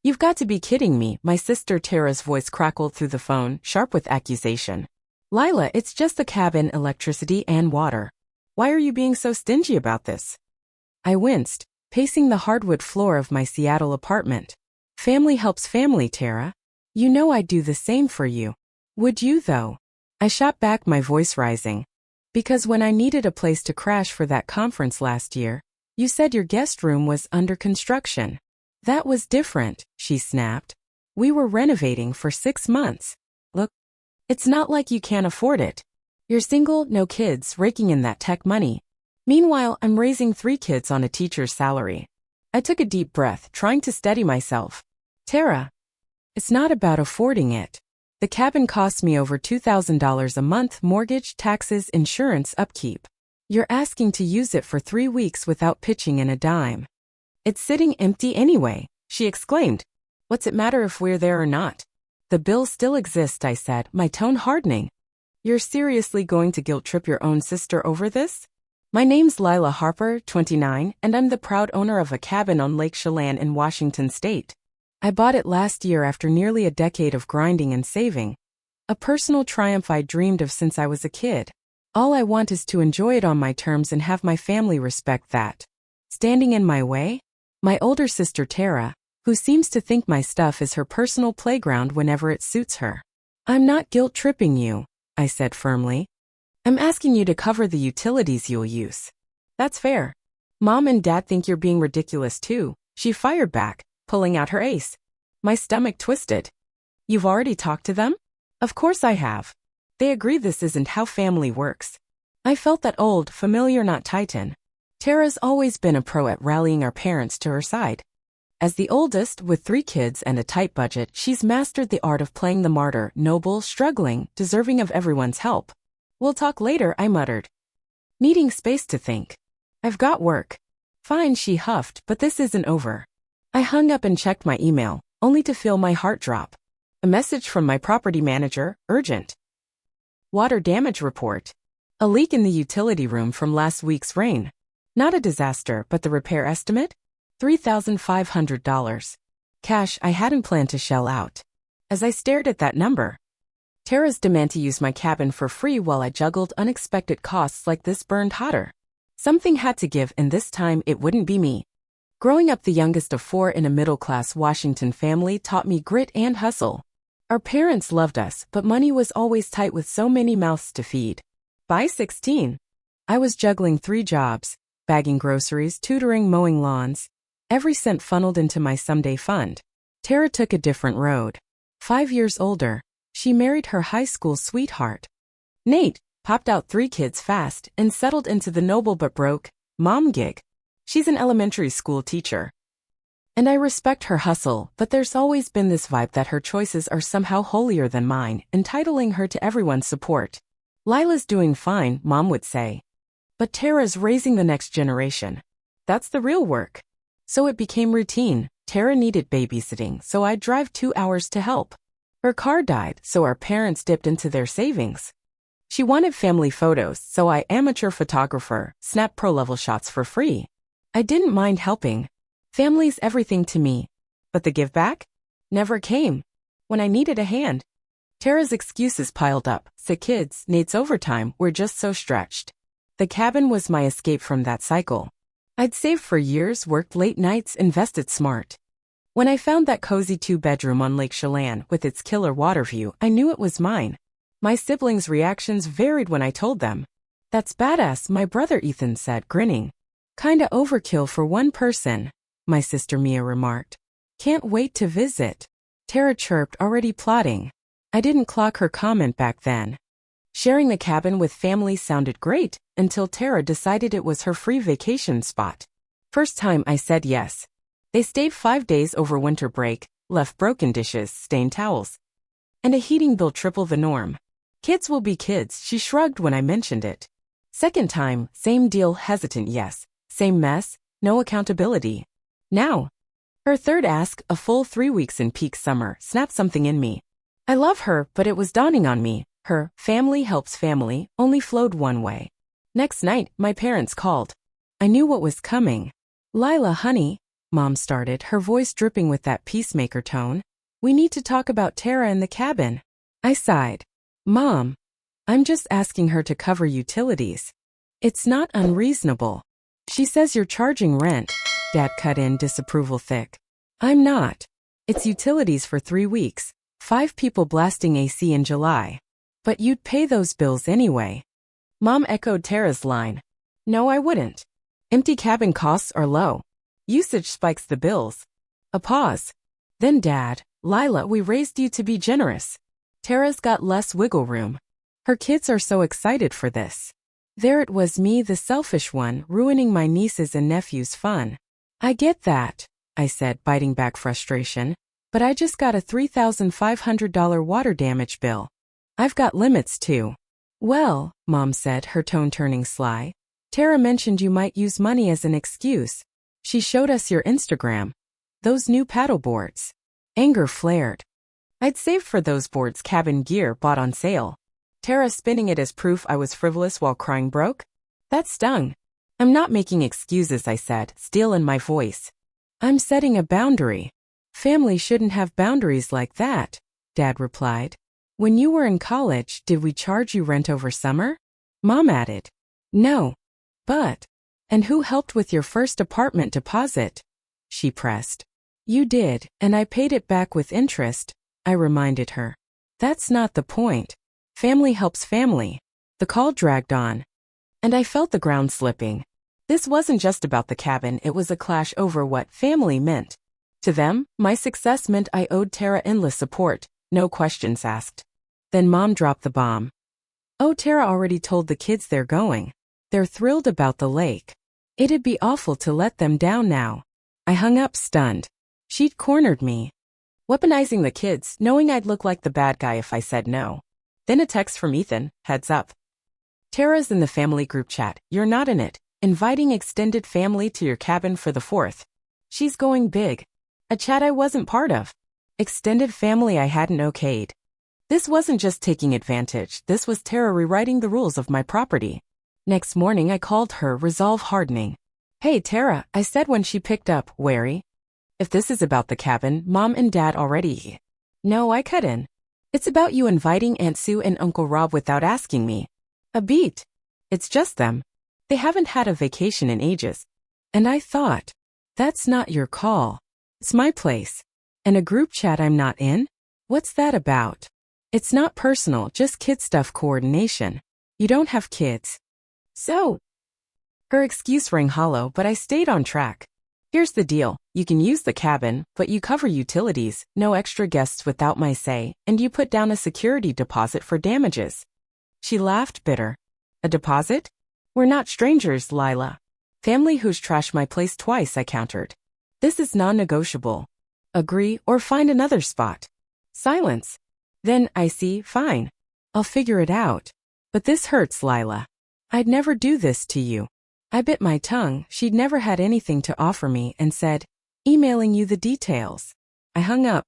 You've got to be kidding me, my sister Tara's voice crackled through the phone, sharp with accusation. Lila, it's just the cabin, electricity, and water. Why are you being so stingy about this? I winced, pacing the hardwood floor of my Seattle apartment. Family helps family, Tara. You know I'd do the same for you. Would you, though? I shot back, my voice rising. Because when I needed a place to crash for that conference last year, you said your guest room was under construction. That was different, she snapped. We were renovating for 6 months. Look, it's not like you can't afford it. You're single, no kids, raking in that tech money. Meanwhile, I'm raising 3 kids on a teacher's salary. I took a deep breath, trying to steady myself. Tara, it's not about affording it. The cabin costs me over $2,000 a month, mortgage, taxes, insurance, upkeep. You're asking to use it for 3 weeks without pitching in a dime. It's sitting empty anyway, she exclaimed. What's it matter if we're there or not? The bill still exists, I said, my tone hardening. You're seriously going to guilt-trip your own sister over this? My name's Lila Harper, 29, and I'm the proud owner of a cabin on Lake Chelan in Washington State. I bought it last year after nearly a decade of grinding and saving. A personal triumph I dreamed of since I was a kid. All I want is to enjoy it on my terms and have my family respect that. Standing in my way? My older sister Tara, who seems to think my stuff is her personal playground whenever it suits her. I'm not guilt-tripping you, I said firmly. I'm asking you to cover the utilities you'll use. That's fair. Mom and Dad think you're being ridiculous too, she fired back, pulling out her ace. My stomach twisted. You've already talked to them? Of course I have. They agree this isn't how family works. I felt that old, familiar knot tighten. Tara's always been a pro at rallying our parents to her side. As the oldest, with 3 kids and a tight budget, she's mastered the art of playing the martyr, noble, struggling, deserving of everyone's help. We'll talk later, I muttered. Needing space to think. I've got work. Fine, she huffed, but this isn't over. I hung up and checked my email, only to feel my heart drop. A message from my property manager, urgent. Water damage report. A leak in the utility room from last week's rain. Not a disaster, but the repair estimate? $3,500. Cash I hadn't planned to shell out. As I stared at that number, Tara's demand to use my cabin for free while I juggled unexpected costs like this burned hotter. Something had to give, and this time it wouldn't be me. Growing up the youngest of 4 in a middle-class Washington family taught me grit and hustle. Our parents loved us, but money was always tight with so many mouths to feed. By 16, I was juggling 3 jobs, bagging groceries, tutoring, mowing lawns. Every cent funneled into my someday fund. Tara took a different road. 5 years older, she married her high school sweetheart. Nate popped out 3 kids fast and settled into the noble but broke mom gig. She's an elementary school teacher. And I respect her hustle, but there's always been this vibe that her choices are somehow holier than mine, entitling her to everyone's support. Lila's doing fine, Mom would say. But Tara's raising the next generation. That's the real work. So it became routine. Tara needed babysitting, so I'd drive 2 hours to help. Her car died, so our parents dipped into their savings. She wanted family photos, so I, amateur photographer, snapped pro-level shots for free. I didn't mind helping. Family's everything to me. But the give back? Never came. When I needed a hand. Tara's excuses piled up. Sick kids, Nate's overtime, were just so stretched. The cabin was my escape from that cycle. I'd saved for years, worked late nights, invested smart. When I found that cozy 2-bedroom on Lake Chelan with its killer water view, I knew it was mine. My siblings' reactions varied when I told them. That's badass, my brother Ethan said, grinning. Kinda overkill for one person, my sister Mia remarked. Can't wait to visit. Tara chirped, already plotting. I didn't clock her comment back then. Sharing the cabin with family sounded great, until Tara decided it was her free vacation spot. First time I said yes. They stayed 5 days over winter break, left broken dishes, stained towels, and a heating bill triple the norm. Kids will be kids, she shrugged when I mentioned it. Second time, same deal, hesitant yes. Same mess, no accountability. Now, her third ask, a full 3 weeks in peak summer, snapped something in me. I love her, but it was dawning on me. Her family helps family only flowed one way. Next night, my parents called. I knew what was coming. Lila, honey, Mom started, her voice dripping with that peacemaker tone. We need to talk about Tara in the cabin. I sighed. Mom, I'm just asking her to cover utilities. It's not unreasonable. She says you're charging rent. Dad cut in, disapproval thick. I'm not. It's utilities for 3 weeks, 5 people blasting AC in July. But you'd pay those bills anyway. Mom echoed Tara's line. No, I wouldn't. Empty cabin costs are low. Usage spikes the bills. A pause. Then Dad, Lila, we raised you to be generous. Tara's got less wiggle room. Her kids are so excited for this. There it was me, the selfish one, ruining my nieces' and nephews' fun. I get that, I said, biting back frustration. But I just got a $3,500 water damage bill. I've got limits too. Well, Mom said, her tone turning sly. Tara mentioned you might use money as an excuse. She showed us your Instagram. Those new paddle boards. Anger flared. I'd saved for those boards cabin gear bought on sale. Tara spinning it as proof I was frivolous while crying broke? That stung. I'm not making excuses, I said, steel in my voice. I'm setting a boundary. Family shouldn't have boundaries like that, Dad replied. When you were in college, did we charge you rent over summer? Mom added. No. But. And who helped with your first apartment deposit? She pressed. You did, and I paid it back with interest, I reminded her. That's not the point. Family helps family. The call dragged on. And I felt the ground slipping. This wasn't just about the cabin, it was a clash over what family meant. To them, my success meant I owed Tara endless support, no questions asked. Then Mom dropped the bomb. Oh, Tara already told the kids they're going. They're thrilled about the lake. It'd be awful to let them down now. I hung up stunned. She'd cornered me. Weaponizing the kids, knowing I'd look like the bad guy if I said no. Then a text from Ethan, heads up. Tara's in the family group chat, you're not in it, inviting extended family to your cabin for the 4th. She's going big. A chat I wasn't part of. Extended family I hadn't okayed. This wasn't just taking advantage, this was Tara rewriting the rules of my property. Next morning I called her, resolve hardening. Hey Tara, I said when she picked up, wary. If this is about the cabin, Mom and Dad already. No, I cut in. It's about you inviting Aunt Sue and Uncle Rob without asking me. A beat. It's just them. They haven't had a vacation in ages. And I thought, that's not your call. It's my place. And a group chat I'm not in? What's that about? It's not personal, just kid stuff coordination. You don't have kids. So. Her excuse rang hollow, but I stayed on track. Here's the deal, you can use the cabin, but you cover utilities, no extra guests without my say, and you put down a security deposit for damages. She laughed bitter. A deposit? We're not strangers, Lila. Family who's trashed my place twice, I countered. This is non-negotiable. Agree or find another spot. Silence. Then, I see, fine. I'll figure it out. But this hurts, Lila. I'd never do this to you. I bit my tongue, she'd never had anything to offer me, and said, emailing you the details. I hung up.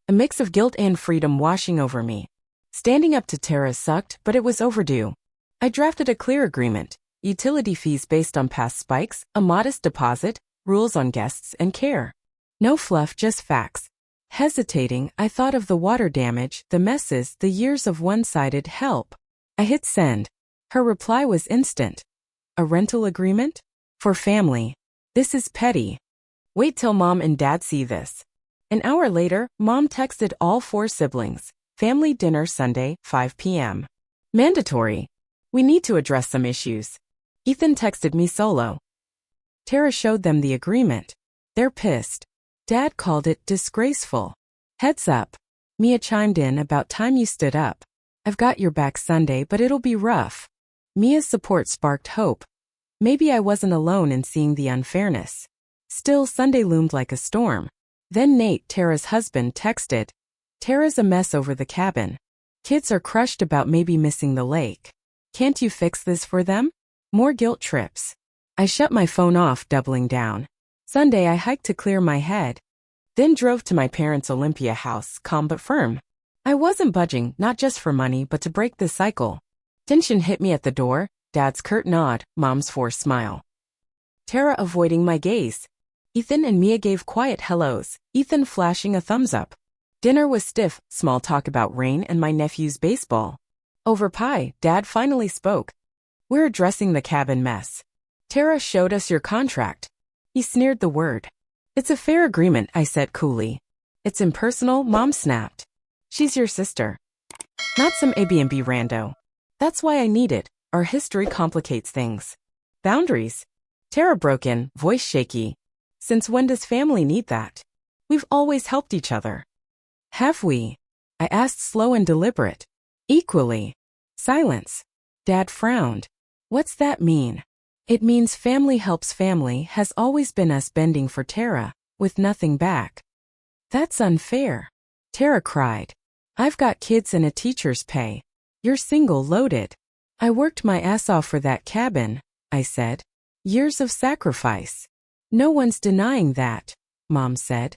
A mix of guilt and freedom washing over me. Standing up to Tara sucked, but it was overdue. I drafted a clear agreement, utility fees based on past spikes, a modest deposit, rules on guests and care. No fluff, just facts. Hesitating, I thought of the water damage, the messes, the years of one-sided help. I hit send. Her reply was instant. A rental agreement? For family. This is petty. Wait till Mom and Dad see this. An hour later, Mom texted all 4 siblings. Family dinner Sunday, 5 p.m. Mandatory. We need to address some issues. Ethan texted me solo. Tara showed them the agreement. They're pissed. Dad called it disgraceful. Heads up. Mia chimed in, about time you stood up. I've got your back Sunday, but it'll be rough. Mia's support sparked hope. Maybe I wasn't alone in seeing the unfairness. Still, Sunday loomed like a storm. Then Nate, Tara's husband, texted. Tara's a mess over the cabin. Kids are crushed about maybe missing the lake. Can't you fix this for them? More guilt trips. I shut my phone off, doubling down. Sunday I hiked to clear my head. Then drove to my parents' Olympia house, calm but firm. I wasn't budging, not just for money, but to break this cycle. Tension hit me at the door, Dad's curt nod, Mom's forced smile. Tara avoiding my gaze. Ethan and Mia gave quiet hellos, Ethan flashing a thumbs up. Dinner was stiff, small talk about rain and my nephew's baseball. Over pie, Dad finally spoke. We're addressing the cabin mess. Tara showed us your contract. He sneered the word. It's a fair agreement, I said coolly. It's impersonal, Mom snapped. She's your sister. Not some Airbnb rando. That's why I need it. Our history complicates things. Boundaries. Tara broke in, voice shaky. Since when does family need that? We've always helped each other. Have we? I asked, slow and deliberate. Equally. Silence. Dad frowned. What's that mean? It means family helps family has always been us bending for Tara, with nothing back. That's unfair. Tara cried. I've got kids and a teacher's pay. You're single loaded. I worked my ass off for that cabin, I said. Years of sacrifice. No one's denying that, Mom said.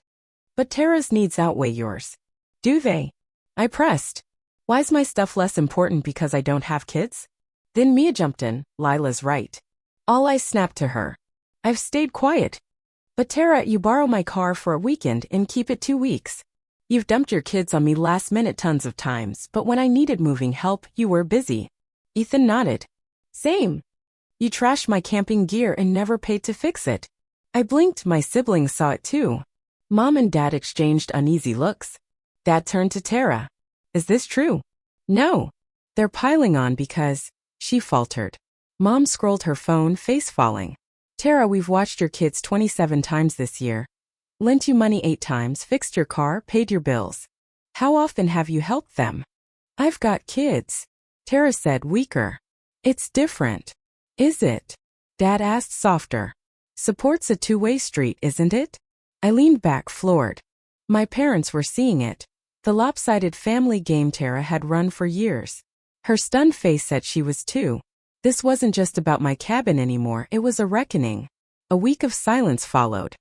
But Tara's needs outweigh yours. Do they? I pressed. Why's my stuff less important because I don't have kids? Then Mia jumped in, Lila's right. All I snapped to her. I've stayed quiet. But Tara, you borrow my car for a weekend and keep it 2 weeks. You've dumped your kids on me last minute tons of times, but when I needed moving help, you were busy. Ethan nodded. Same. You trashed my camping gear and never paid to fix it. I blinked, my siblings saw it too. Mom and Dad exchanged uneasy looks. Dad turned to Tara. Is this true? No. They're piling on because, she faltered. Mom scrolled her phone, face falling. Tara, we've watched your kids 27 times this year. Lent you money 8 times, fixed your car, paid your bills. How often have you helped them? I've got kids. Tara said, weaker. It's different. Is it? Dad asked, softer. Support's a two-way street, isn't it? I leaned back, floored. My parents were seeing it. The lopsided family game Tara had run for years. Her stunned face said she was too. This wasn't just about my cabin anymore, it was a reckoning. A week of silence followed.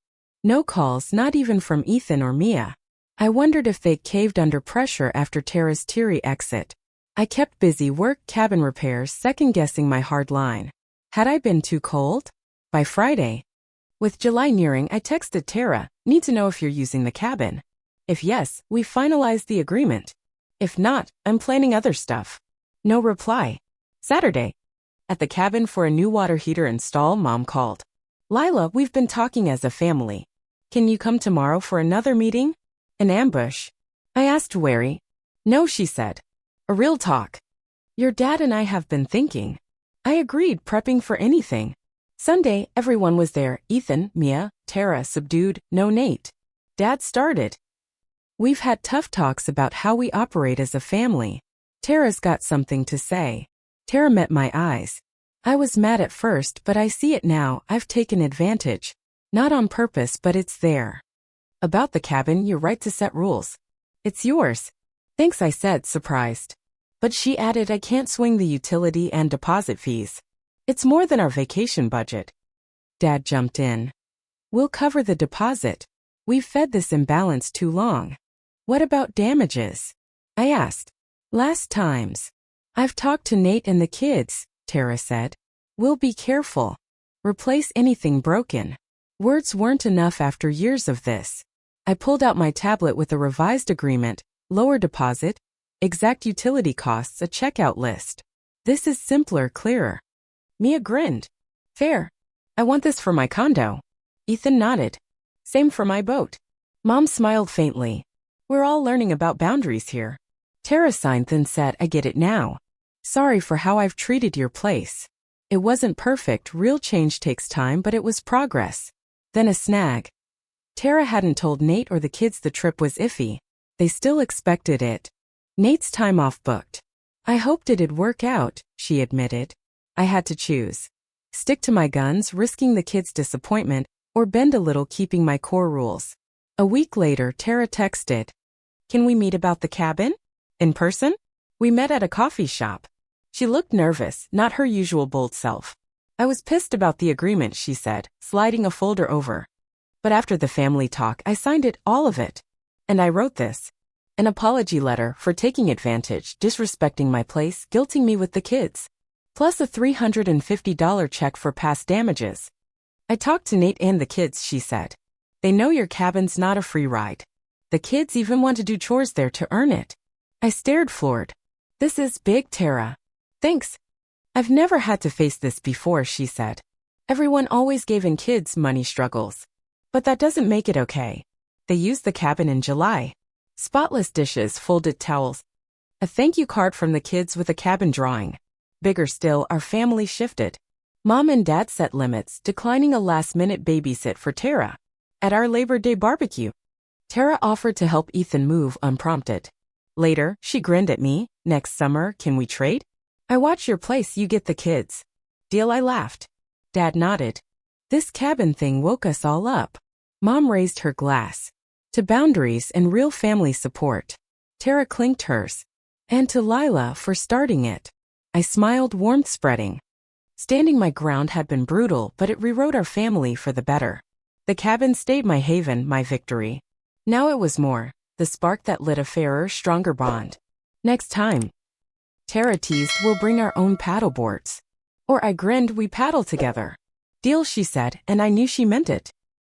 No calls, not even from Ethan or Mia. I wondered if they'd caved under pressure after Tara's teary exit. I kept busy, work, cabin repairs, second-guessing my hard line. Had I been too cold? By Friday. With July nearing, I texted Tara, need to know if you're using the cabin. If yes, we finalized the agreement. If not, I'm planning other stuff. No reply. Saturday. At the cabin for a new water heater install, Mom called. Lila, we've been talking as a family. Can you come tomorrow for another meeting? An ambush. I asked, wary. No, she said. A real talk. Your dad and I have been thinking. I agreed, prepping for anything. Sunday, everyone was there, Ethan, Mia, Tara, subdued, no Nate. Dad started. We've had tough talks about how we operate as a family. Tara's got something to say. Tara met my eyes. I was mad at first, but I see it now, I've taken advantage. Not on purpose, but it's there. About the cabin, you're right to set rules. It's yours. Thanks, I said, surprised. But she added, I can't swing the utility and deposit fees. It's more than our vacation budget. Dad jumped in. We'll cover the deposit. We've fed this imbalance too long. What about damages? I asked. Last times. I've talked to Nate and the kids, Tara said. We'll be careful. Replace anything broken. Words weren't enough after years of this. I pulled out my tablet with a revised agreement, lower deposit, exact utility costs, a checkout list. This is simpler, clearer. Mia grinned. Fair. I want this for my condo. Ethan nodded. Same for my boat. Mom smiled faintly. We're all learning about boundaries here. Tara signed, then said, I get it now. Sorry for how I've treated your place. It wasn't perfect, real change takes time, but it was progress. Then a snag. Tara hadn't told Nate or the kids the trip was iffy. They still expected it. Nate's time off booked. I hoped it'd work out, she admitted. I had to choose. Stick to my guns, risking the kids' disappointment, or bend a little, keeping my core rules. A week later, Tara texted. Can we meet about the cabin? In person? We met at a coffee shop. She looked nervous, not her usual bold self. I was pissed about the agreement, she said, sliding a folder over. But after the family talk, I signed it, all of it. And I wrote this. An apology letter for taking advantage, disrespecting my place, guilting me with the kids. Plus a $350 check for past damages. I talked to Nate and the kids, she said. They know your cabin's not a free ride. The kids even want to do chores there to earn it. I stared floored. This is big, Tara. Thanks. I've never had to face this before, she said. Everyone always gave in kids' money struggles. But that doesn't make it okay. They used the cabin in July. Spotless dishes, folded towels. A thank you card from the kids with a cabin drawing. Bigger still, our family shifted. Mom and Dad set limits, declining a last-minute babysit for Tara. At our Labor Day barbecue, Tara offered to help Ethan move unprompted. Later, she grinned at me. Next summer, can we trade? I watch your place, you get the kids. Deal, I laughed. Dad nodded. This cabin thing woke us all up. Mom raised her glass. To boundaries and real family support. Tara clinked hers. And to Lila for starting it. I smiled, warmth spreading. Standing my ground had been brutal, but it rewrote our family for the better. The cabin stayed my haven, my victory. Now it was more, the spark that lit a fairer, stronger bond. Next time, Tara teased, we'll bring our own paddleboards. Or I grinned, we paddle together. Deal, she said, and I knew she meant it.